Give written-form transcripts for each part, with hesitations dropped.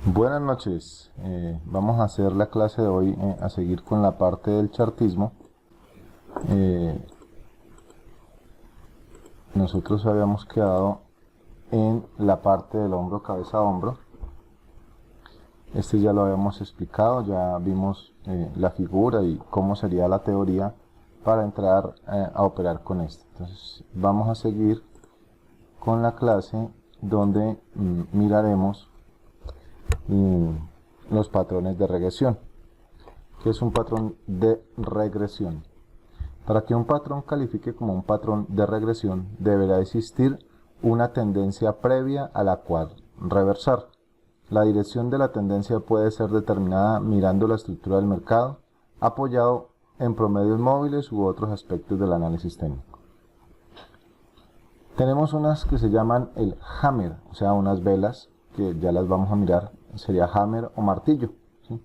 Buenas noches, vamos a hacer la clase de hoy, a seguir con la parte del chartismo. Eh, Nosotros habíamos quedado en la parte del hombro, cabeza a hombro. Este ya lo habíamos explicado, ya vimos la figura y cómo sería la teoría para entrar a operar con esto. Entonces vamos a seguir con la clase donde miraremos los patrones de regresión. ¿Qué es un patrón de regresión? Para que un patrón califique como un patrón de regresión, deberá existir una tendencia previa a la cual reversar. La dirección de la tendencia puede ser determinada mirando la estructura del mercado, apoyado en promedios móviles u otros aspectos del análisis técnico. Tenemos unas que se llaman el hammer, o sea, unas velas, que ya las vamos a mirar, sería hammer o martillo, ¿sí?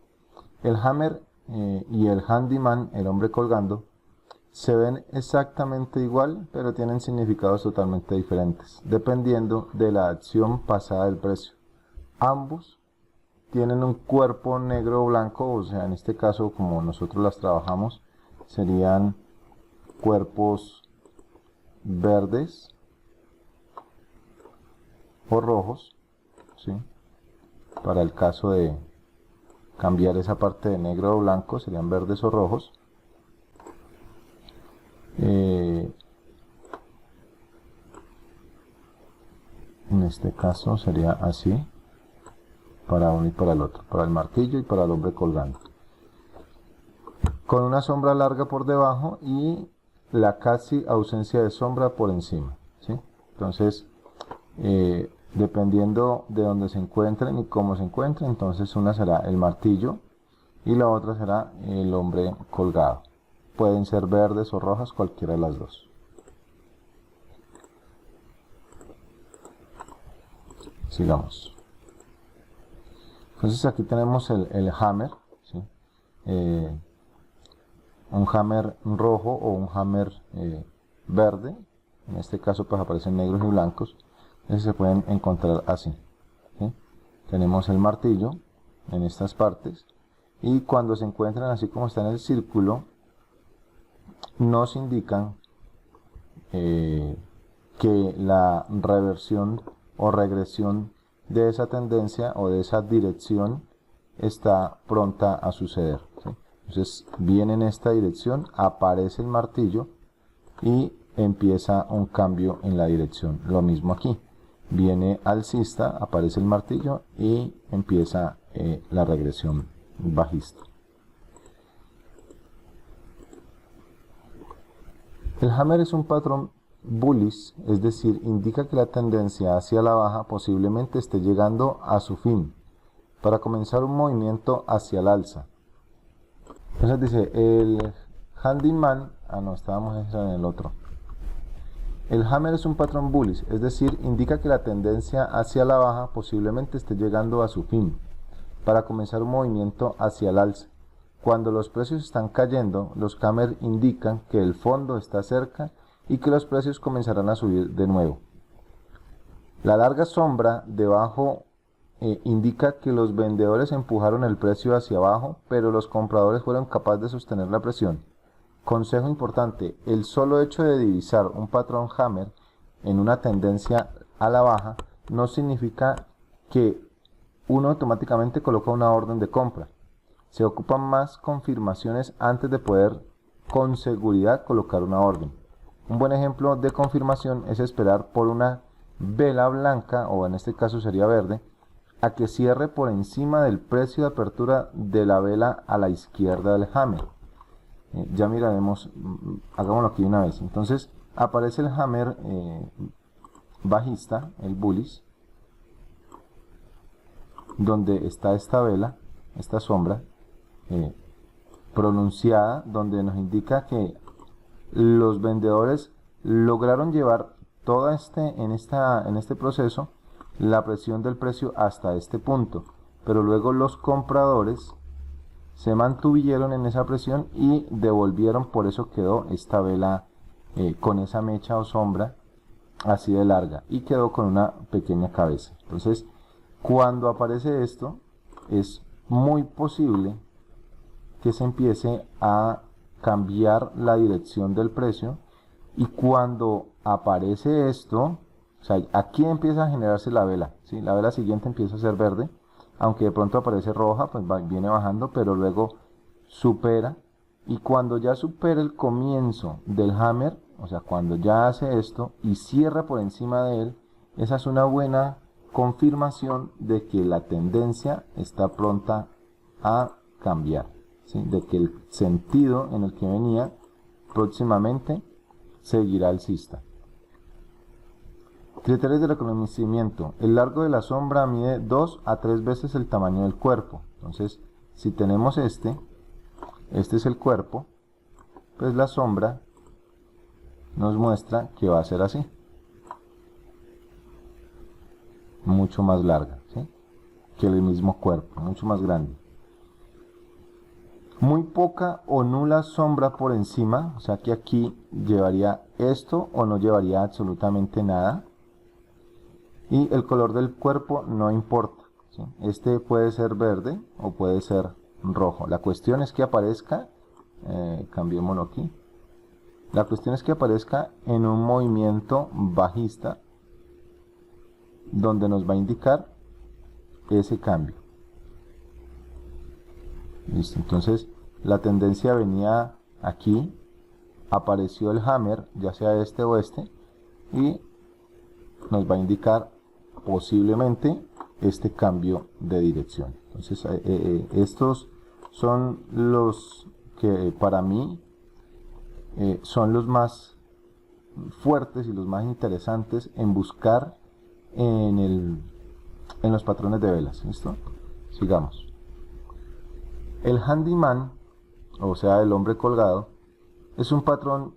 El hammer y el handyman, el hombre colgando, se ven exactamente igual, pero tienen significados totalmente diferentes, dependiendo de la acción pasada del precio. Ambos tienen un cuerpo negro o blanco, o sea, en este caso, como nosotros las trabajamos, serían cuerpos verdes o rojos, ¿sí? Para el caso de cambiar esa parte de negro o blanco, serían verdes o rojos. En este caso sería así, para uno y para el otro, para el martillo y para el hombre colgando, con una sombra larga por debajo y la casi ausencia de sombra por encima, ¿sí? Entonces, dependiendo de donde se encuentren y cómo se encuentren, entonces una será el martillo y la otra será el hombre colgado. Pueden ser verdes o rojas, cualquiera de las dos. Sigamos. Entonces aquí tenemos el hammer, ¿sí? Un hammer rojo o un hammer verde. En este caso pues aparecen negros y blancos. Entonces se pueden encontrar así, ¿sí? Tenemos el martillo en estas partes y cuando se encuentran así como está en el círculo, nos indican que la reversión o regresión de esa tendencia o de esa dirección está pronta a suceder, ¿sí? Entonces viene en esta dirección, aparece el martillo y empieza un cambio en la dirección. Lo mismo aquí, viene alcista, aparece el martillo y empieza la regresión bajista. El hammer es un patrón bullish, es decir, indica que la tendencia hacia la baja posiblemente esté llegando a su fin, para comenzar un movimiento hacia el alza. Entonces dice, el handyman, no, estábamos en el otro. El hammer es un patrón bullish, es decir, indica que la tendencia hacia la baja posiblemente esté llegando a su fin, para comenzar un movimiento hacia el alza. Cuando los precios están cayendo, los hammer indican que el fondo está cerca y que los precios comenzarán a subir de nuevo. La larga sombra debajo indica que los vendedores empujaron el precio hacia abajo, pero los compradores fueron capaces de sostener la presión. Consejo importante, el solo hecho de divisar un patrón hammer en una tendencia a la baja no significa que uno automáticamente coloca una orden de compra. Se ocupan más confirmaciones antes de poder con seguridad colocar una orden. Un buen ejemplo de confirmación es esperar por una vela blanca, o en este caso sería verde, a que cierre por encima del precio de apertura de la vela a la izquierda del hammer. Ya miraremos, hagámoslo aquí una vez. Entonces aparece el hammer bajista, el bullish, donde está esta vela, esta sombra pronunciada, donde nos indica que los vendedores lograron llevar todo en este proceso la presión del precio hasta este punto, pero luego los compradores se mantuvieron en esa presión y devolvieron, por eso quedó esta vela con esa mecha o sombra así de larga y quedó con una pequeña cabeza. Entonces, cuando aparece esto, es muy posible que se empiece a cambiar la dirección del precio, y cuando aparece esto, o sea, aquí empieza a generarse la vela, ¿sí? La vela siguiente empieza a ser verde, aunque de pronto aparece roja, pues viene bajando, pero luego supera, y cuando ya supera el comienzo del hammer, o sea, cuando ya hace esto y cierra por encima de él, esa es una buena confirmación de que la tendencia está pronta a cambiar, ¿sí? De que el sentido en el que venía próximamente seguirá alcista. Criterios de reconocimiento. El largo de la sombra mide 2 a 3 veces el tamaño del cuerpo. Entonces, si tenemos este es el cuerpo, pues la sombra nos muestra que va a ser así, mucho más larga, ¿sí? Que el mismo cuerpo, mucho más grande. Muy poca o nula sombra por encima, o sea que aquí llevaría esto o no llevaría absolutamente nada. Y el color del cuerpo no importa, ¿sí? Este puede ser verde o puede ser rojo. La cuestión es que aparezca, cambiémoslo aquí. La cuestión es que aparezca en un movimiento bajista, donde nos va a indicar ese cambio. Listo, entonces la tendencia venía aquí, apareció el hammer, ya sea este o este, y nos va a indicar posiblemente este cambio de dirección. Entonces estos son los que para mí son los más fuertes y los más interesantes en buscar en los patrones de velas. ¿Listo? Sigamos. El handyman, o sea, el hombre colgado, es un patrón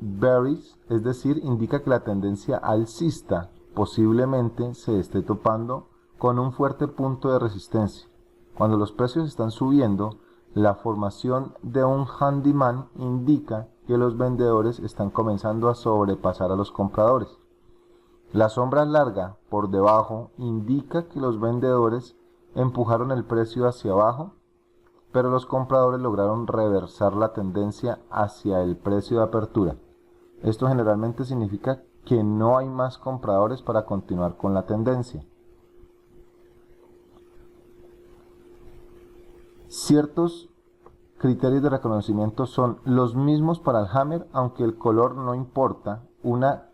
bearish, es decir, indica que la tendencia alcista posiblemente se esté topando con un fuerte punto de resistencia. Cuando los precios están subiendo, la formación de un handyman indica que los vendedores están comenzando a sobrepasar a los compradores. La sombra larga por debajo indica que los vendedores empujaron el precio hacia abajo, pero los compradores lograron reversar la tendencia hacia el precio de apertura. Esto generalmente significa que no hay más compradores para continuar con la tendencia. Ciertos criterios de reconocimiento son los mismos para el hammer, aunque el color no importa. Una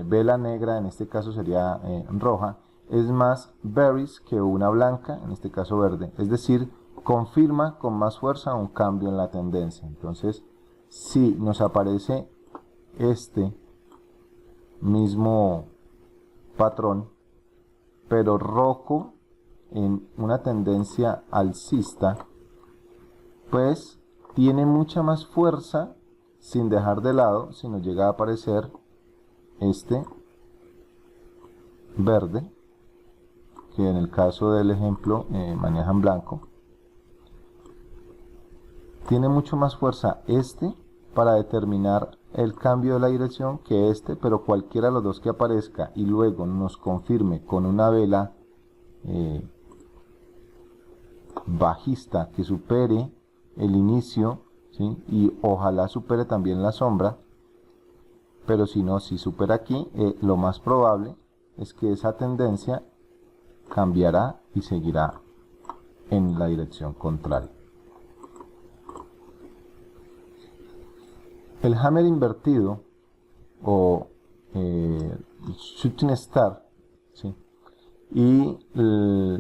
vela negra, en este caso sería roja, es más bearish que una blanca, en este caso verde. Es decir, confirma con más fuerza un cambio en la tendencia. Entonces, si nos aparece este mismo patrón, pero rojo en una tendencia alcista, pues tiene mucha más fuerza, sin dejar de lado, si nos llega a aparecer este verde, que en el caso del ejemplo manejan blanco, tiene mucho más fuerza este para determinar el cambio de la dirección que este, pero cualquiera de los dos que aparezca y luego nos confirme con una vela bajista que supere el inicio, ¿sí? Y ojalá supere también la sombra, pero si no, si supera aquí, lo más probable es que esa tendencia cambiará y seguirá en la dirección contraria. El hammer invertido o shooting star, ¿sí? Y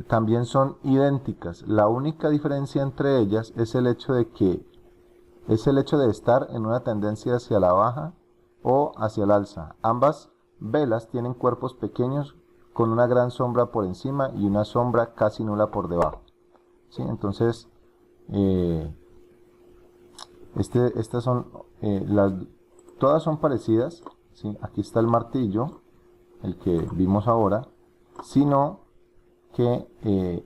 también son idénticas. La única diferencia entre ellas es el hecho de estar en una tendencia hacia la baja o hacia el alza. Ambas velas tienen cuerpos pequeños con una gran sombra por encima y una sombra casi nula por debajo, ¿sí? Entonces estas son todas son parecidas, ¿sí? Aquí está el martillo, el que vimos ahora, sino que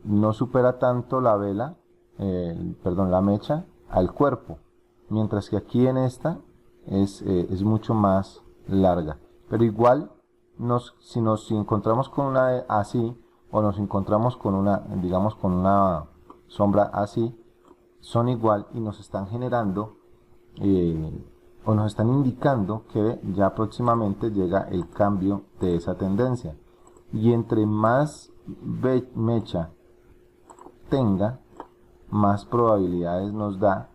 no supera tanto la vela, la mecha, al cuerpo, mientras que aquí en esta es mucho más larga. Pero igual, si encontramos con una así, o nos encontramos con una, digamos, con una sombra así, son igual y nos están generando o nos están indicando que ya próximamente llega el cambio de esa tendencia. Y entre más mecha tenga, más probabilidades nos da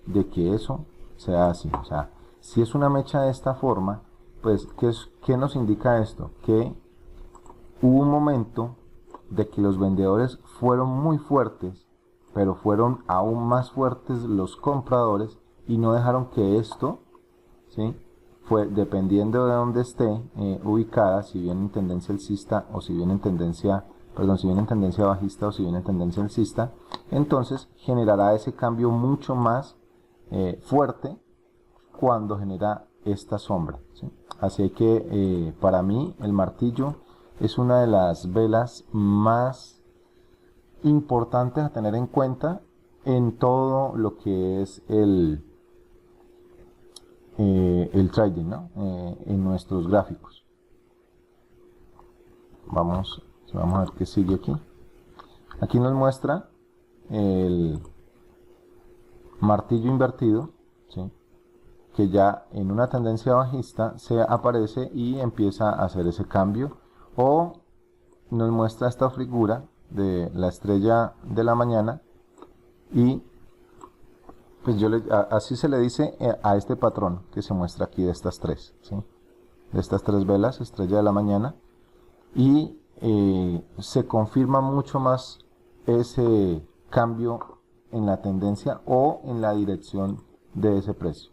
de que eso sea así. O sea, si es una mecha de esta forma, pues ¿qué nos indica esto? Que hubo un momento de que los vendedores fueron muy fuertes, pero fueron aún más fuertes los compradores y no dejaron que esto, ¿sí?, fue dependiendo de dónde esté ubicada, si viene en tendencia alcista o si viene en tendencia, perdón, si viene en tendencia bajista o si viene en tendencia alcista, entonces generará ese cambio mucho más fuerte cuando genera esta sombra, ¿sí? Así que para mí el martillo es una de las velas más importantes a tener en cuenta en todo lo que es el trading, ¿no? En nuestros gráficos. Vamos a ver qué sigue aquí. Aquí nos muestra el martillo invertido, ¿sí?, que ya en una tendencia bajista se aparece y empieza a hacer ese cambio, o nos muestra esta figura de la estrella de la mañana y pues así se le dice a este patrón que se muestra aquí de estas tres, ¿sí?, de estas tres velas, estrella de la mañana, y se confirma mucho más ese cambio en la tendencia o en la dirección de ese precio.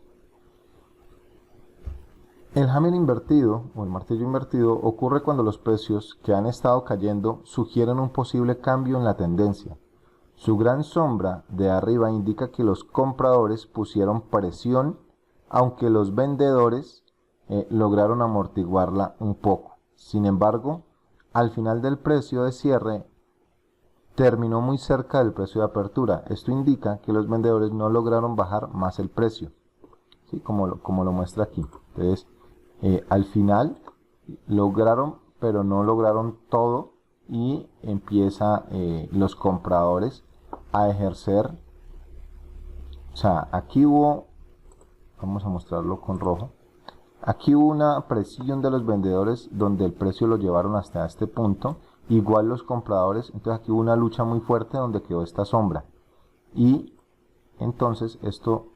El hammer invertido o el martillo invertido ocurre cuando los precios que han estado cayendo sugieren un posible cambio en la tendencia. Su gran sombra de arriba indica que los compradores pusieron presión, aunque los vendedores lograron amortiguarla un poco. Sin embargo, al final del precio de cierre terminó muy cerca del precio de apertura. Esto indica que los vendedores no lograron bajar más el precio, ¿sí?, como lo muestra aquí. Entonces, al final lograron, pero no lograron todo, y empieza los compradores a ejercer. O sea, aquí hubo, vamos a mostrarlo con rojo, aquí hubo una presión de los vendedores donde el precio lo llevaron hasta este punto, igual los compradores, entonces aquí hubo una lucha muy fuerte donde quedó esta sombra, y entonces esto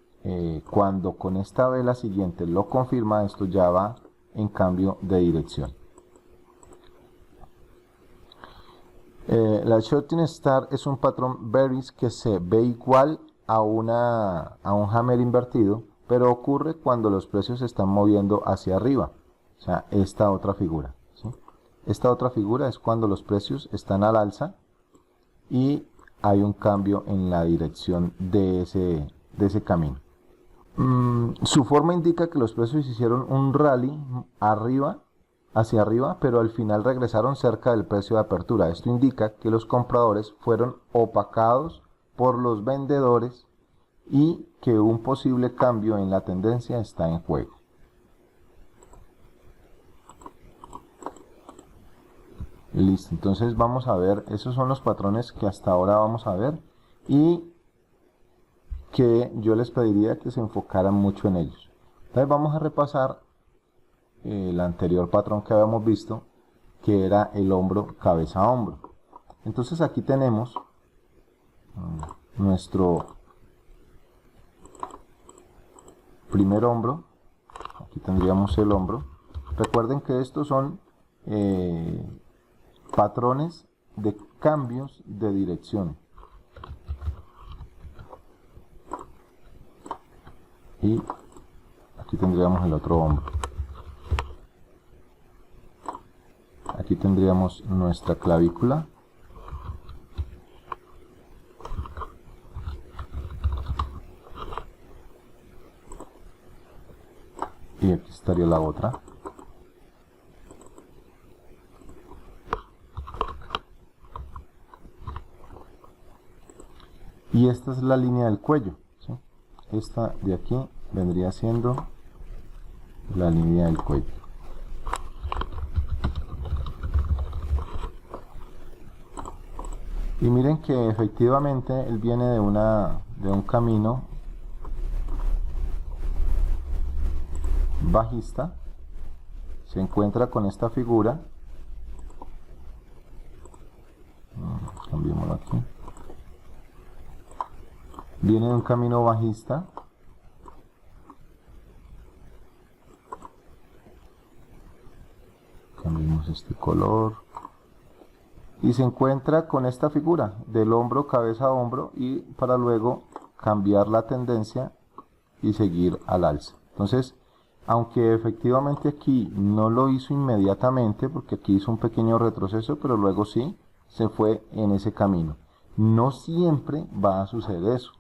cuando con esta vela siguiente lo confirma, esto ya va en cambio de dirección. La Shooting Star es un patrón bearish que se ve igual a un hammer invertido, pero ocurre cuando los precios se están moviendo hacia arriba. O sea, esta otra figura, ¿sí? Esta otra figura es cuando los precios están al alza y hay un cambio en la dirección de ese camino. Su forma indica que los precios hicieron un rally hacia arriba, pero al final regresaron cerca del precio de apertura. Esto indica que los compradores fueron opacados por los vendedores y que un posible cambio en la tendencia está en juego. Listo, entonces vamos a ver, esos son los patrones que hasta ahora vamos a ver y que yo les pediría que se enfocaran mucho en ellos. Entonces vamos a repasar el anterior patrón que habíamos visto, que era el hombro cabeza a hombro. Entonces aquí tenemos nuestro primer hombro. Aquí tendríamos el hombro. Recuerden que estos son patrones de cambios de dirección. Y aquí tendríamos el otro hombro. Aquí tendríamos nuestra clavícula. Y aquí estaría la otra. Y esta es la línea del cuello, ¿sí? Esta de aquí vendría siendo la línea del cuello. Y miren que efectivamente él viene de un camino bajista, se encuentra con esta figura, cambiémoslo aquí, viene de un camino bajista, cambiemos este color, y se encuentra con esta figura del hombro, cabeza a hombro, y para luego cambiar la tendencia y seguir al alza. Entonces, aunque efectivamente aquí no lo hizo inmediatamente, porque aquí hizo un pequeño retroceso, pero luego sí se fue en ese camino. No siempre va a suceder eso.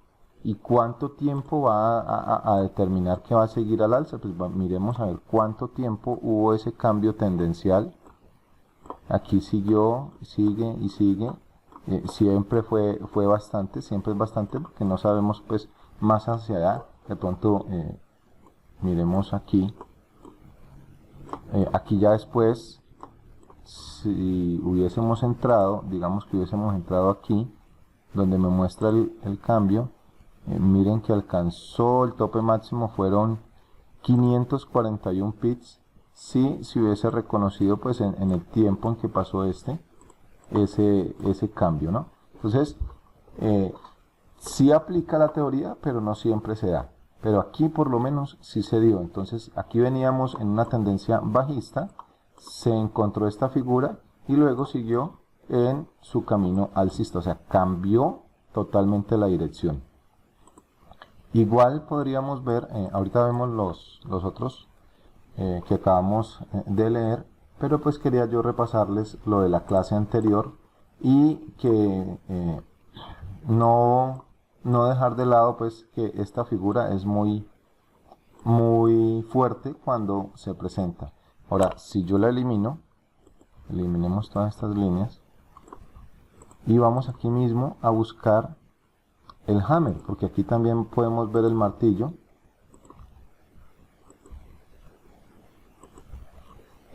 ¿Y cuánto tiempo va a determinar que va a seguir al alza? Pues miremos a ver cuánto tiempo hubo ese cambio tendencial. Aquí siguió, sigue y sigue. Siempre fue bastante, siempre es bastante, porque no sabemos pues más hacia allá. De pronto miremos aquí. Aquí ya después, si hubiésemos entrado, digamos que hubiésemos entrado aquí, donde me muestra el cambio, miren que alcanzó el tope máximo, fueron 541 pips, si se hubiese reconocido pues en el tiempo en que pasó ese cambio, ¿no? Entonces, sí aplica la teoría, pero no siempre se da. Pero aquí por lo menos sí se dio. Entonces aquí veníamos en una tendencia bajista, se encontró esta figura y luego siguió en su camino alcista, o sea, cambió totalmente la dirección. Igual podríamos ver, ahorita vemos los otros que acabamos de leer, pero pues quería yo repasarles lo de la clase anterior y que no dejar de lado pues que esta figura es muy fuerte cuando se presenta. Ahora, si yo la eliminemos todas estas líneas y vamos aquí mismo a buscar el hammer, porque aquí también podemos ver el martillo.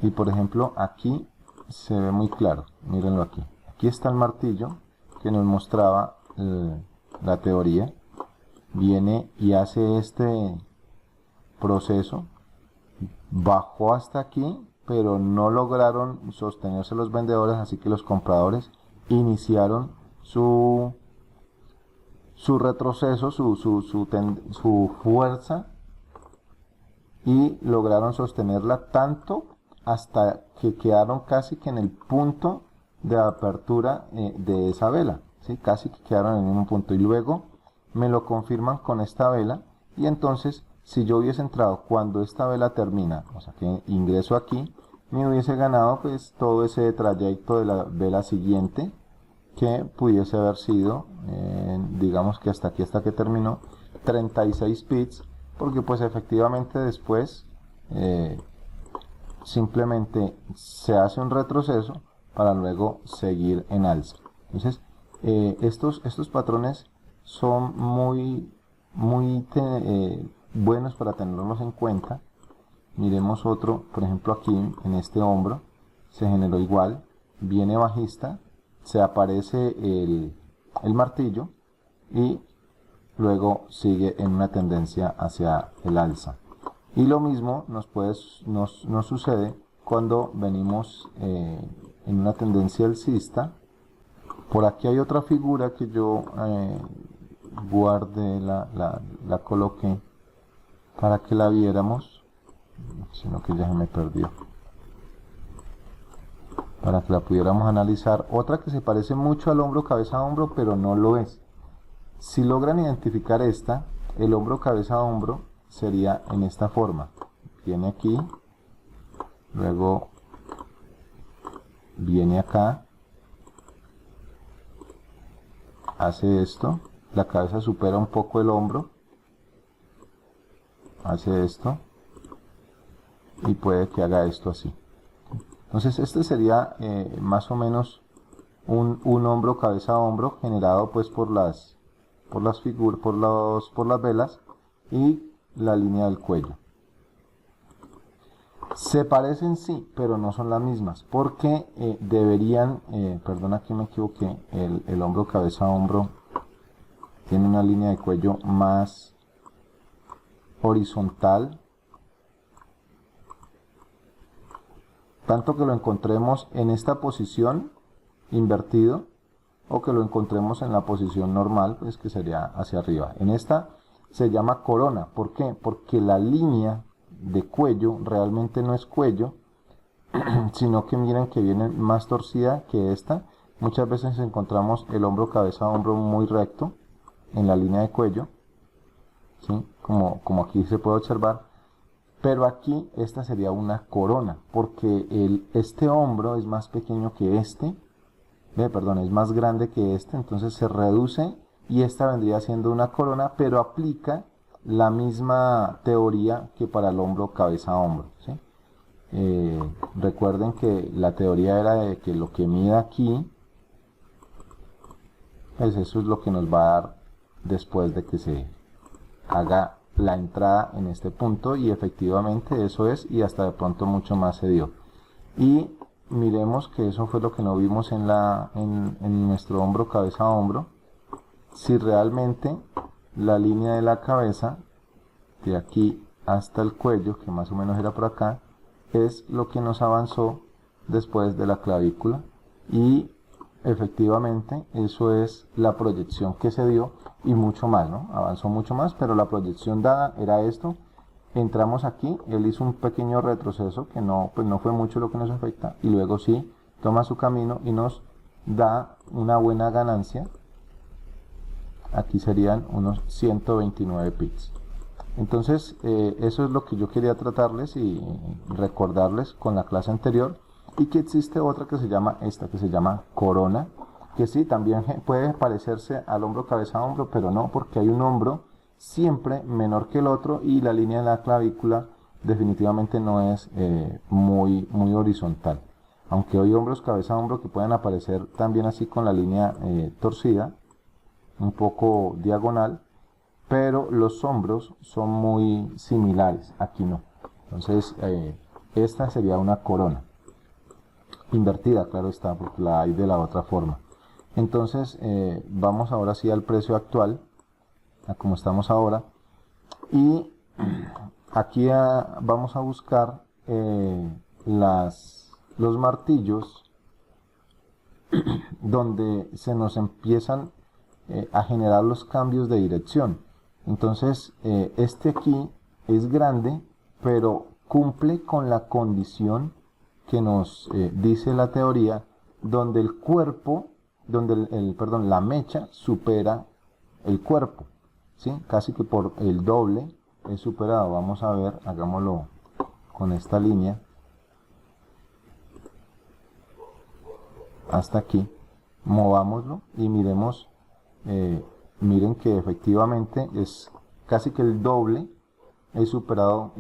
Y por ejemplo aquí se ve muy claro, mírenlo aquí. Aquí está el martillo que nos mostraba la teoría. Viene y hace este proceso, bajó hasta aquí, pero no lograron sostenerse los vendedores, así que los compradores iniciaron su retroceso, su fuerza, y lograron sostenerla tanto hasta que quedaron casi que en el punto de apertura de esa vela, ¿sí? Casi que quedaron en el mismo punto, y luego me lo confirman con esta vela, y entonces si yo hubiese entrado cuando esta vela termina, o sea que ingreso aquí, me hubiese ganado pues todo ese trayecto de la vela siguiente, que pudiese haber sido, digamos que hasta aquí, hasta que terminó, 36 pips, porque pues efectivamente después simplemente se hace un retroceso para luego seguir en alza. Entonces estos patrones son muy buenos para tenerlos en cuenta. Miremos otro, por ejemplo aquí en este hombro se generó igual, viene bajista, se aparece el martillo y luego sigue en una tendencia hacia el alza. Y lo mismo nos sucede cuando venimos en una tendencia alcista. Por aquí hay otra figura que yo guardé, la coloqué para que la viéramos, sino que ya se me perdió, para que la pudiéramos analizar. Otra que se parece mucho al hombro cabeza a hombro, pero no lo es. Si logran identificar esta, el hombro cabeza a hombro sería en esta forma. Viene aquí, luego viene acá, hace esto, la cabeza supera un poco el hombro, hace esto y puede que haga esto así. Entonces este sería más o menos un hombro cabeza a hombro generado pues por las figuras, por las velas y la línea del cuello. Se parecen sí, pero no son las mismas, porque deberían, perdona que me equivoqué, el hombro cabeza hombro tiene una línea de cuello más horizontal, tanto que lo encontremos en esta posición invertido o que lo encontremos en la posición normal, pues que sería hacia arriba. En esta se llama corona. ¿Por qué? Porque la línea de cuello realmente no es cuello, sino que miren que viene más torcida que esta. Muchas veces encontramos el hombro cabeza hombro muy recto en la línea de cuello, ¿sí? Como aquí se puede observar, pero aquí esta sería una corona, porque este hombro es más pequeño que este, perdón, es más grande que este, entonces se reduce y esta vendría siendo una corona, pero aplica la misma teoría que para el hombro cabeza hombro, ¿sí? Recuerden que la teoría era de que lo que mide aquí, pues eso es lo que nos va a dar después de que se haga la entrada en este punto, y efectivamente eso es, y hasta de pronto mucho más se dio. Y miremos que eso fue lo que no vimos en nuestro hombro cabeza hombro. Si realmente la línea de la cabeza de aquí hasta el cuello, que más o menos era por acá, es lo que nos avanzó después de la clavícula, y efectivamente eso es la proyección que se dio, y mucho más, ¿no? Avanzó mucho más, pero la proyección dada era esto. Entramos aquí, él hizo un pequeño retroceso que no, pues no fue mucho lo que nos afecta, y luego sí toma su camino y nos da una buena ganancia. Aquí serían unos 129 pips. Entonces eso es lo que yo quería tratarles y recordarles con la clase anterior, y que existe otra que se llama esta, que se llama corona, que sí, también puede parecerse al hombro cabeza hombro, pero no, porque hay un hombro siempre menor que el otro, y la línea de la clavícula definitivamente no es muy horizontal, aunque hay hombros cabeza hombro que pueden aparecer también así con la línea torcida, un poco diagonal, pero los hombros son muy similares, aquí no. Entonces esta sería una corona invertida, claro está, porque la hay de la otra forma. Entonces vamos ahora sí al precio actual, a como estamos ahora, y aquí vamos a buscar los martillos donde se nos empiezan a generar los cambios de dirección. Entonces este aquí es grande, pero cumple con la condición que nos dice la teoría, donde el cuerpo, donde perdón, la mecha supera el cuerpo, ¿sí? Casi que por el doble es superado. Vamos a ver, hagámoslo con esta línea hasta aquí, movámoslo y miremos, miren que efectivamente es casi que el doble, es superado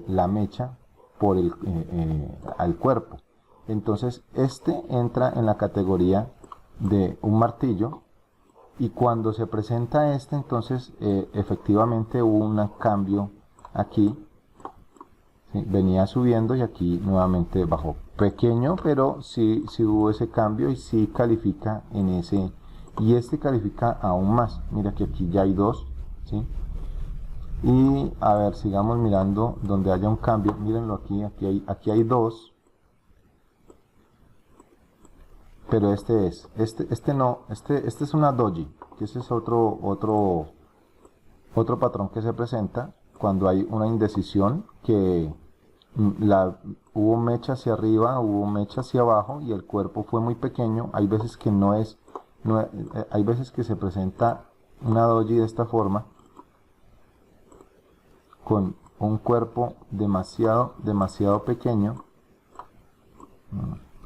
la mecha por al cuerpo. Entonces este entra en la categoría de un martillo, y cuando se presenta este, entonces efectivamente hubo un cambio aquí, ¿sí? Venía subiendo y aquí nuevamente bajó, pequeño, pero sí hubo ese cambio, y sí califica en ese, y este califica aún más. Mira que aquí ya hay dos, ¿sí? Y a ver, sigamos mirando donde haya un cambio. Mírenlo aquí, aquí hay dos, pero este no, este es una doji, que ese es otro patrón que se presenta cuando hay una indecisión, que hubo mecha hacia arriba, hubo mecha hacia abajo, y el cuerpo fue muy pequeño. Hay veces que hay veces que se presenta una doji de esta forma, con un cuerpo demasiado pequeño.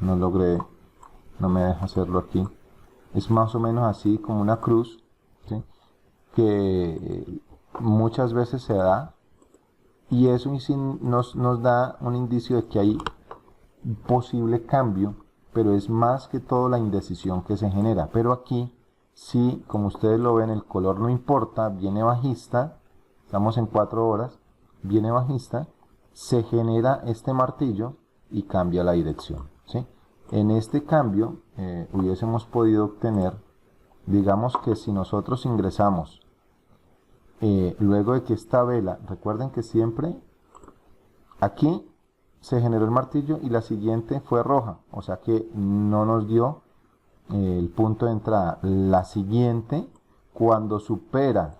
No logré, no me deja hacerlo aquí. Es más o menos así, como una cruz, ¿sí? Que muchas veces se da, y eso nos da un indicio de que hay posible cambio, pero es más que todo la indecisión que se genera. Pero aquí sí, como ustedes lo ven, el color no importa, viene bajista, estamos en 4 horas, viene bajista, se genera este martillo y cambia la dirección, ¿sí? En este cambio hubiésemos podido obtener, digamos que si nosotros ingresamos luego de que esta vela, recuerden que siempre aquí se generó el martillo y la siguiente fue roja, o sea que no nos dio el punto de entrada. La siguiente, cuando supera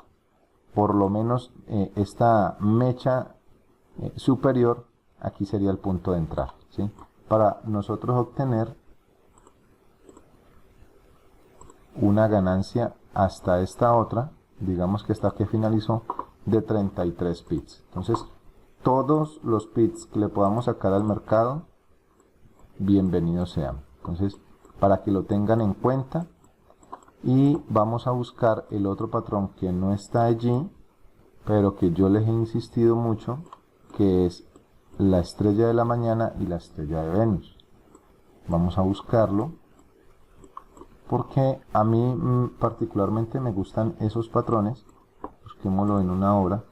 por lo menos esta mecha superior, aquí sería el punto de entrada, ¿sí? Para nosotros obtener una ganancia hasta esta otra, digamos que esta que finalizó, de 33 pips. Entonces, todos los pips que le podamos sacar al mercado, bienvenidos sean. Entonces, para que lo tengan en cuenta, y vamos a buscar el otro patrón que no está allí, pero que yo les he insistido mucho, que es la estrella de la mañana y la estrella de Venus. Vamos a buscarlo porque a mí particularmente me gustan esos patrones. Busquémoslo en una obra.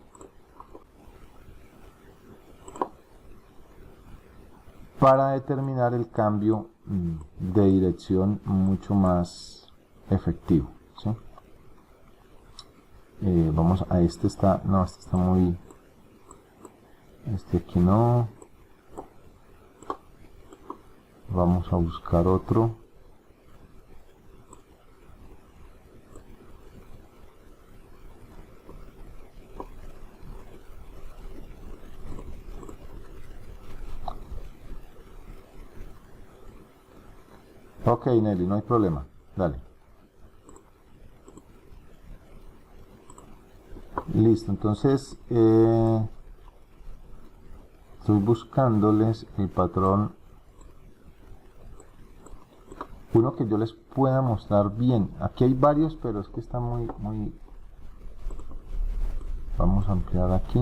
Para determinar el cambio de dirección mucho más efectivo, ¿sí? Vamos a este está, no, este está muy, este aquí no. Vamos a buscar otro. Ok, Nelly, no hay problema. Dale. Listo, entonces estoy buscándoles el patrón, uno que yo les pueda mostrar bien. Aquí hay varios, pero es que está muy. Vamos a ampliar aquí.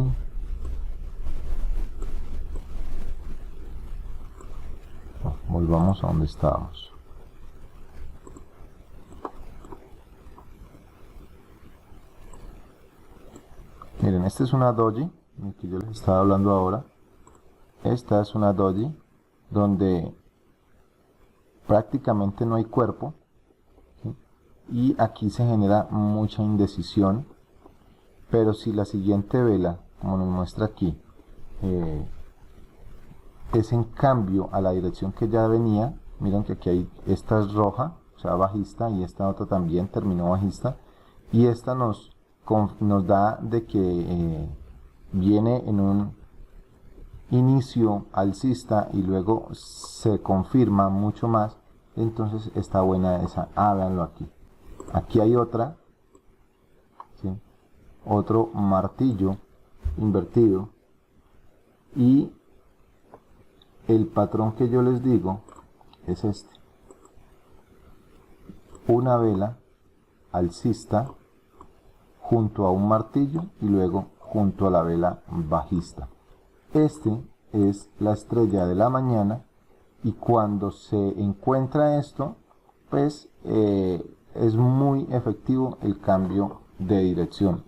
Volvamos a donde estábamos. Miren, esta es una doji, el que yo les estaba hablando ahora. Esta es una doji donde prácticamente no hay cuerpo, ¿sí? Y aquí se genera mucha indecisión, pero si la siguiente vela, como nos muestra aquí, es en cambio a la dirección que ya venía, miren que aquí hay, esta es roja, o sea bajista, y esta otra también terminó bajista, y esta nos da de que viene en un inicio alcista y luego se confirma mucho más. Entonces está buena esa. Véanlo aquí. Aquí hay otra, ¿sí? Otro martillo invertido, y el patrón que yo les digo es este: una vela alcista junto a un martillo y luego junto a la vela bajista. Este es la estrella de la mañana, y cuando se encuentra esto, pues es muy efectivo el cambio de dirección.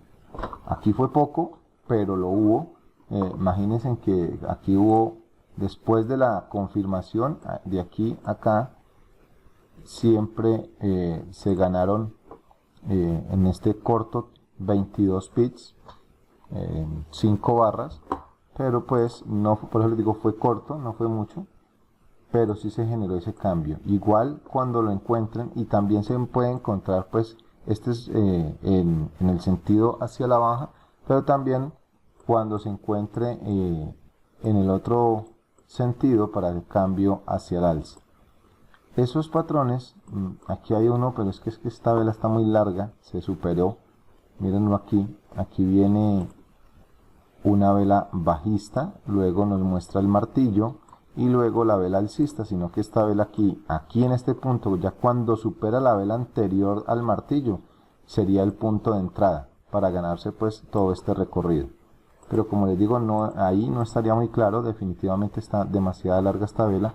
Aquí fue poco, pero lo hubo. Imagínense que aquí hubo, después de la confirmación, de aquí a acá, siempre se ganaron en este corto 22 pits, 5 barras, pero pues no, por eso les digo, fue corto, no fue mucho, pero sí se generó ese cambio. Igual cuando lo encuentren, y también se puede encontrar, pues este es en el sentido hacia la baja, pero también cuando se encuentre en el otro sentido para el cambio hacia el alza. Esos patrones, aquí hay uno, pero es que esta vela está muy larga, se superó. Mírenlo aquí, aquí viene una vela bajista, luego nos muestra el martillo y luego la vela alcista, sino que esta vela aquí en este punto, ya cuando supera la vela anterior al martillo, sería el punto de entrada para ganarse pues todo este recorrido. Pero como les digo, no, ahí no estaría muy claro, definitivamente está demasiado larga esta vela,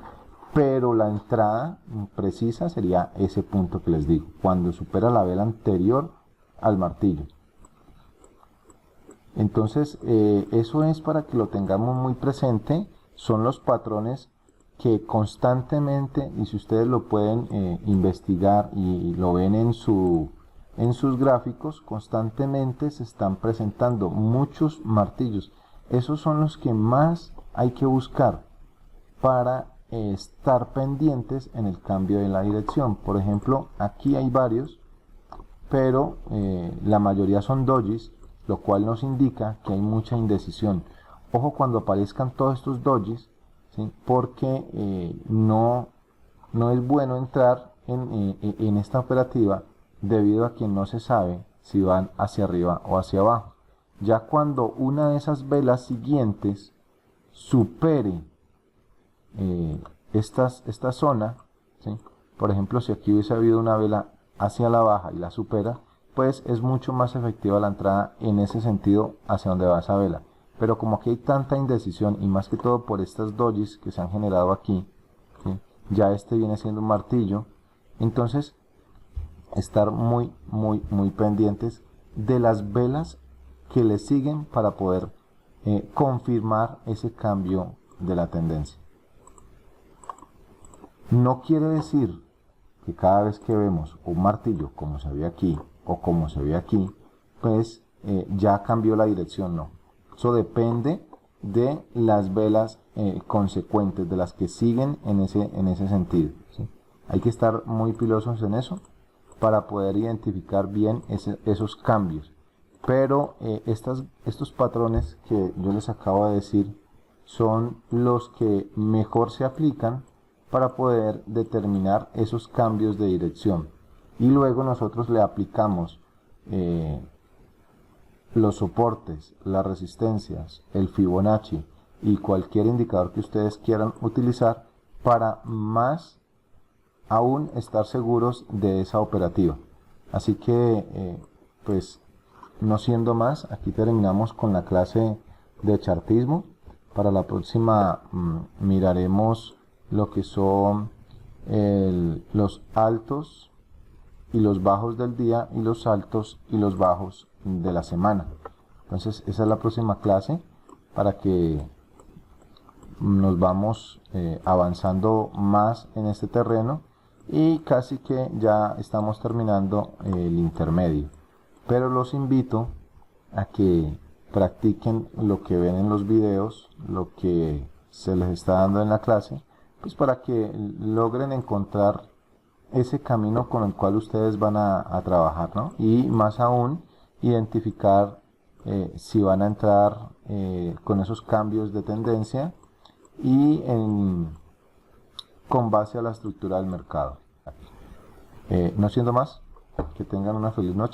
pero la entrada precisa sería ese punto que les digo, cuando supera la vela anterior al martillo. Entonces, eso es para que lo tengamos muy presente, son los patrones que constantemente, y si ustedes lo pueden investigar y lo ven en sus gráficos, constantemente se están presentando muchos martillos. Esos son los que más hay que buscar para estar pendientes en el cambio de la dirección. Por ejemplo, aquí hay varios, pero la mayoría son dojis, lo cual nos indica que hay mucha indecisión. Ojo cuando aparezcan todos estos dojis, ¿sí? Porque no es bueno entrar en esta operativa debido a que no se sabe si van hacia arriba o hacia abajo. Ya cuando una de esas velas siguientes supere esta zona, ¿sí? Por ejemplo, si aquí hubiese habido una vela hacia la baja y la supera, pues es mucho más efectiva la entrada en ese sentido hacia donde va esa vela. Pero como aquí hay tanta indecisión y más que todo por estas dojis que se han generado aquí, ¿sí? Ya este viene siendo un martillo, entonces estar muy pendientes de las velas que le siguen para poder confirmar ese cambio de la tendencia. No quiere decir que cada vez que vemos un martillo como se ve aquí o como se ve aquí, pues ya cambió la dirección, no. Eso depende de las velas consecuentes, de las que siguen en ese sentido, ¿sí? Hay que estar muy pilosos en eso para poder identificar bien esos cambios. Pero estos patrones que yo les acabo de decir son los que mejor se aplican para poder determinar esos cambios de dirección. Y luego nosotros le aplicamos los soportes, las resistencias, el Fibonacci y cualquier indicador que ustedes quieran utilizar para más aún estar seguros de esa operativa. Así que, pues, no siendo más, aquí terminamos con la clase de chartismo. Para la próxima miraremos lo que son los altos y los bajos del día y los altos y los bajos de la semana. Entonces esa es la próxima clase para que nos vamos avanzando más en este terreno y casi que ya estamos terminando el intermedio. Pero los invito a que practiquen lo que ven en los videos, lo que se les está dando en la clase, pues para que logren encontrar ese camino con el cual ustedes van a trabajar, ¿no? Y más aún, identificar si van a entrar con esos cambios de tendencia y con base a la estructura del mercado. No siendo más, que tengan una feliz noche.